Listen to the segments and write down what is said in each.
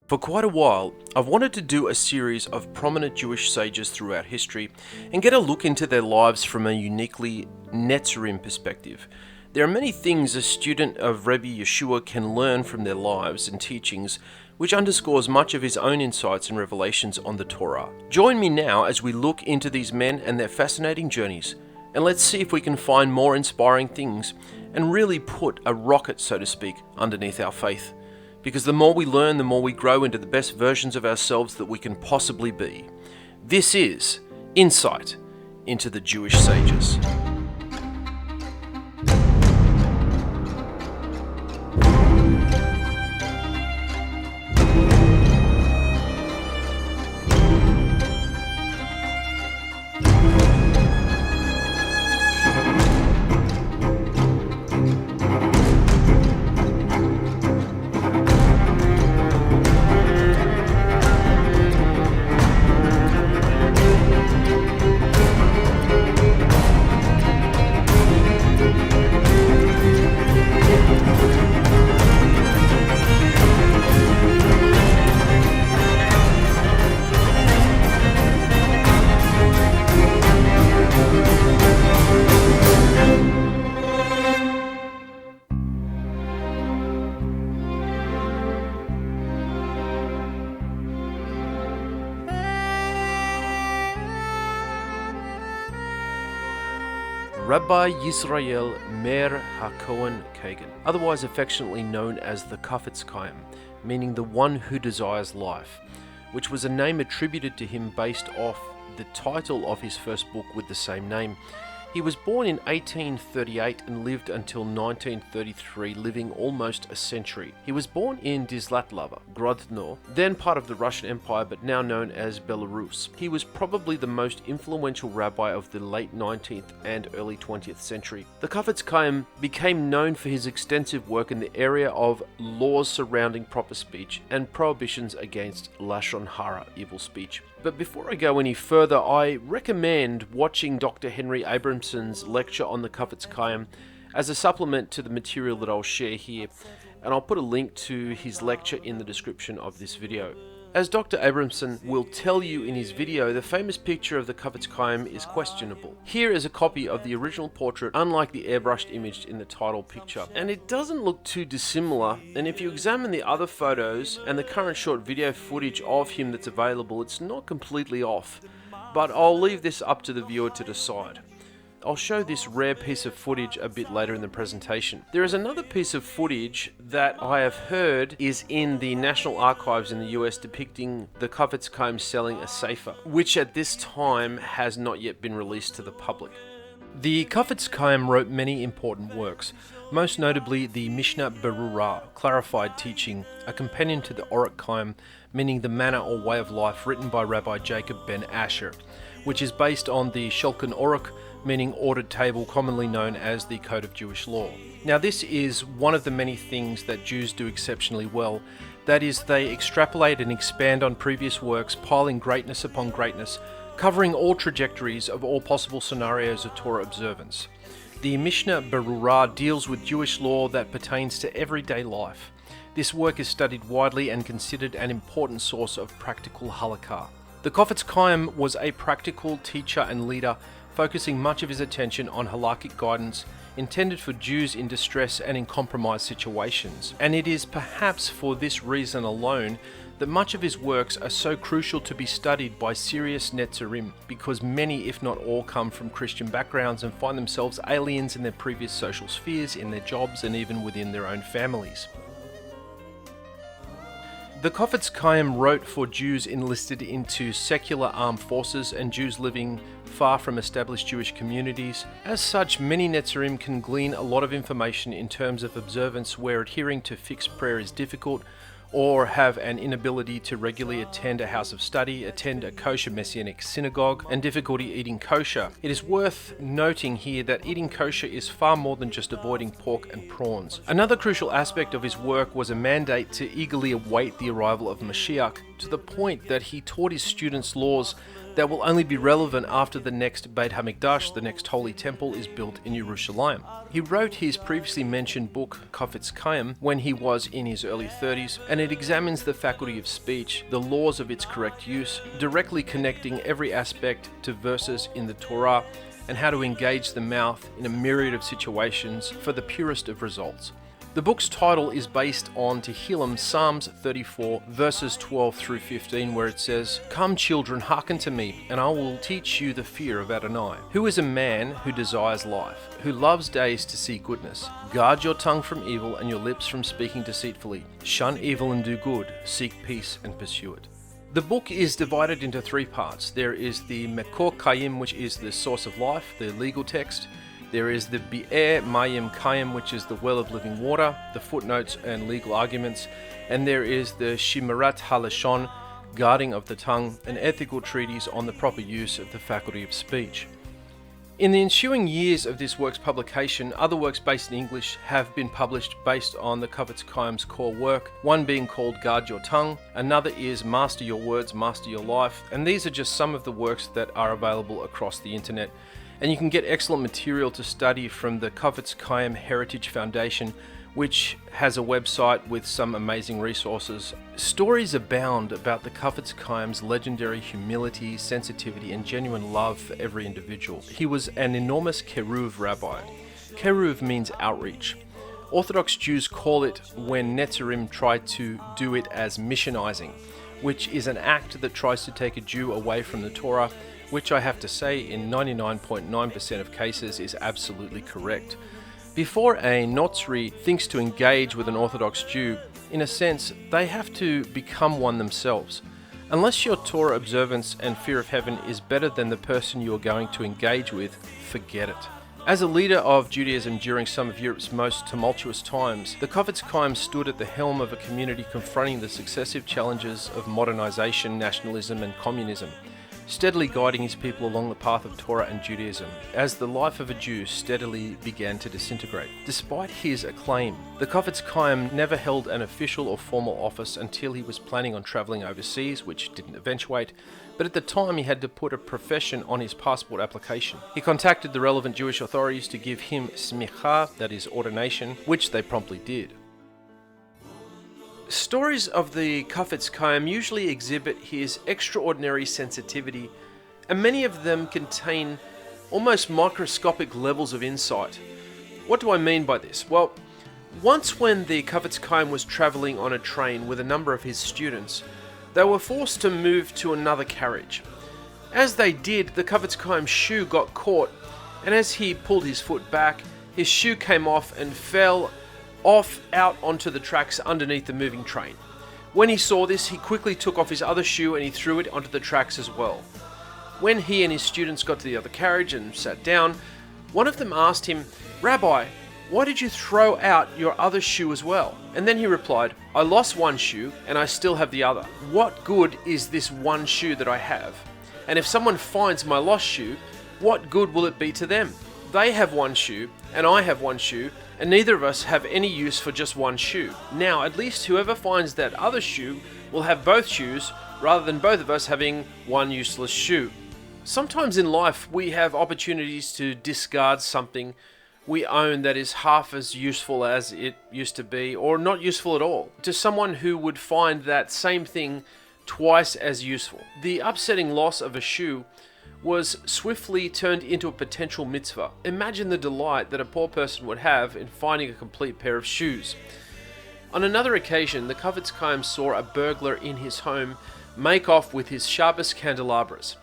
For quite a while, I've wanted to do a series of prominent Jewish sages throughout history and get a look into their lives from a uniquely Netzarim perspective. There are many things a student of Rebbe Yeshua can learn from their lives and teachings, which underscores much of his own insights and revelations on the Torah. Join me now as we look into these men and their fascinating journeys, and let's see if we can find more inspiring things and really put a rocket, so to speak, underneath our faith. Because the more we learn, the more we grow into the best versions of ourselves that we can possibly be. This is Insight into the Jewish Sages. Rabbi Yisrael Meir HaKohen Kagan, otherwise affectionately known as the Chofetz Chaim, meaning the one who desires life, which was a name attributed to him based off the title of his first book with the same name. He was born in 1838 and lived until 1933, living almost a century. He was born in Dislatlava, Grodno, then part of the Russian Empire but now known as Belarus. He was probably the most influential rabbi of the late 19th and early 20th century. The Chofetz Chaim became known for his extensive work in the area of laws surrounding proper speech and prohibitions against Lashon Hara, evil speech. But before I go any further, I recommend watching Dr. Henry Abramson's lecture on the Chofetz Chaim as a supplement to the material that I'll share here, and I'll put a link to his lecture in the description of this video. As Dr. Abramson will tell you in his video, the famous picture of the Chofetz Chaim is questionable. Here is a copy of the original portrait, unlike the airbrushed image in the title picture. And it doesn't look too dissimilar, and if you examine the other photos and the current short video footage of him that's available, it's not completely off. But I'll leave this up to the viewer to decide. I'll show this rare piece of footage a bit later in the presentation. There is another piece of footage that I have heard is in the National Archives in the US depicting the Chofetz Chaim selling a sefer, which at this time has not yet been released to the public. The Chofetz Chaim wrote many important works, most notably the Mishnah Berurah, clarified teaching, a companion to the Orach Chaim, meaning the manner or way of life, written by Rabbi Jacob ben Asher, which is based on the Shulchan Aruch, meaning ordered table, commonly known as the Code of Jewish Law. Now this is one of the many things that Jews do exceptionally well. That is, they extrapolate and expand on previous works, piling greatness upon greatness, covering all trajectories of all possible scenarios of Torah observance. The Mishnah Berurah deals with Jewish law that pertains to everyday life. This work is studied widely and considered an important source of practical halakha. The Chofetz Chaim was a practical teacher and leader, focusing much of his attention on halakhic guidance intended for Jews in distress and in compromised situations. And it is perhaps for this reason alone that much of his works are so crucial to be studied by serious Netzarim, because many, if not all, come from Christian backgrounds and find themselves aliens in their previous social spheres, in their jobs, and even within their own families. The Chofetz Chaim wrote for Jews enlisted into secular armed forces and Jews living far from established Jewish communities. As such, many Netzarim can glean a lot of information in terms of observance where adhering to fixed prayer is difficult, or have an inability to regularly attend a house of study, attend a kosher messianic synagogue, and difficulty eating kosher. It is worth noting here that eating kosher is far more than just avoiding pork and prawns. Another crucial aspect of his work was a mandate to eagerly await the arrival of Mashiach, to the point that he taught his students laws that will only be relevant after the next Beit HaMikdash, the next holy temple, is built in Jerusalem. He wrote his previously mentioned book, Chofetz Chaim, when he was in his early 30s, and it examines the faculty of speech, the laws of its correct use, directly connecting every aspect to verses in the Torah, and how to engage the mouth in a myriad of situations for the purest of results. The book's title is based on Tehillim, Psalms 34, verses 12 through 15, where it says, "Come, children, hearken to me, and I will teach you the fear of Adonai. Who is a man who desires life, who loves days to see goodness? Guard your tongue from evil and your lips from speaking deceitfully. Shun evil and do good. Seek peace and pursue it." The book is divided into three parts. There is the Mekor Kayim, which is the source of life, the legal text. There is the Bi'er Mayim Kayim, which is the well of living water, the footnotes and legal arguments. And there is the Shimarat HaLashon, guarding of the tongue, an ethical treatise on the proper use of the faculty of speech. In the ensuing years of this work's publication, other works based in English have been published based on the Chofetz Chaim's core work, one being called Guard Your Tongue, another is Master Your Words, Master Your Life, and these are just some of the works that are available across the internet. And you can get excellent material to study from the Chofetz Chaim Heritage Foundation, which has a website with some amazing resources. Stories abound about the Chofetz Chaim's legendary humility, sensitivity, and genuine love for every individual. He was an enormous Keruv rabbi. Keruv means outreach. Orthodox Jews call it when Netzarim tried to do it as missionizing, which is an act that tries to take a Jew away from the Torah, which I have to say in 99.9% of cases is absolutely correct. Before a Notzri thinks to engage with an Orthodox Jew, in a sense, they have to become one themselves. Unless your Torah observance and fear of heaven is better than the person you are going to engage with, forget it. As a leader of Judaism during some of Europe's most tumultuous times, the Chofetz Chaim stood at the helm of a community confronting the successive challenges of modernization, nationalism, and communism, steadily guiding his people along the path of Torah and Judaism, as the life of a Jew steadily began to disintegrate. Despite his acclaim, the Chofetz Chaim never held an official or formal office until he was planning on traveling overseas, which didn't eventuate, but at the time he had to put a profession on his passport application. He contacted the relevant Jewish authorities to give him smicha, that is ordination, which they promptly did. Stories of the Chofetz Chaim usually exhibit his extraordinary sensitivity, and many of them contain almost microscopic levels of insight. What do I mean by this? Well, once when the Chofetz Chaim was traveling on a train with a number of his students, they were forced to move to another carriage. As they did, the Chofetz Chaim's shoe got caught, and as he pulled his foot back, his shoe came off and fell out onto the tracks underneath the moving train. When he saw this, he quickly took off his other shoe and he threw it onto the tracks as well. When he and his students got to the other carriage and sat down, one of them asked him, "Rabbi, why did you throw out your other shoe as well?" And then he replied, "I lost one shoe and I still have the other. What good is this one shoe that I have? And if someone finds my lost shoe, what good will it be to them? They have one shoe and I have one shoe, and neither of us have any use for just one shoe. Now, at least whoever finds that other shoe will have both shoes, rather than both of us having one useless shoe." Sometimes in life, we have opportunities to discard something we own that is half as useful as it used to be, or not useful at all, to someone who would find that same thing twice as useful. The upsetting loss of a shoe was swiftly turned into a potential mitzvah. Imagine the delight that a poor person would have in finding a complete pair of shoes. On another occasion, the Chofetz Chaim saw a burglar in his home make off with his Shabbos candelabras.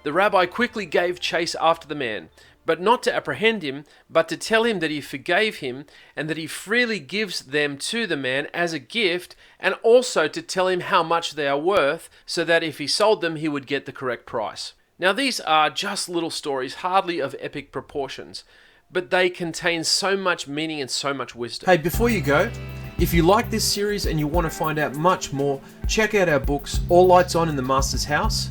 The rabbi quickly gave chase after the man, but not to apprehend him, but to tell him that he forgave him and that he freely gives them to the man as a gift, and also to tell him how much they are worth, so that if he sold them, he would get the correct price. Now, these are just little stories, hardly of epic proportions, but they contain so much meaning and so much wisdom. Hey, before you go, if you like this series and you want to find out much more, check out our books, All Lights On in the Master's House,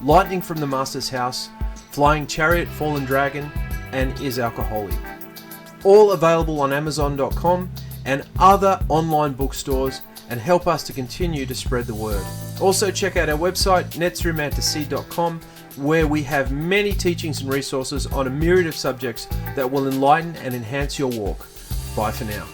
Lightning from the Master's House, Flying Chariot, Fallen Dragon, and Is Alcoholic. All available on Amazon.com and other online bookstores, and help us to continue to spread the word. Also check out our website, netzarimantocie.com, where we have many teachings and resources on a myriad of subjects that will enlighten and enhance your walk. Bye for now.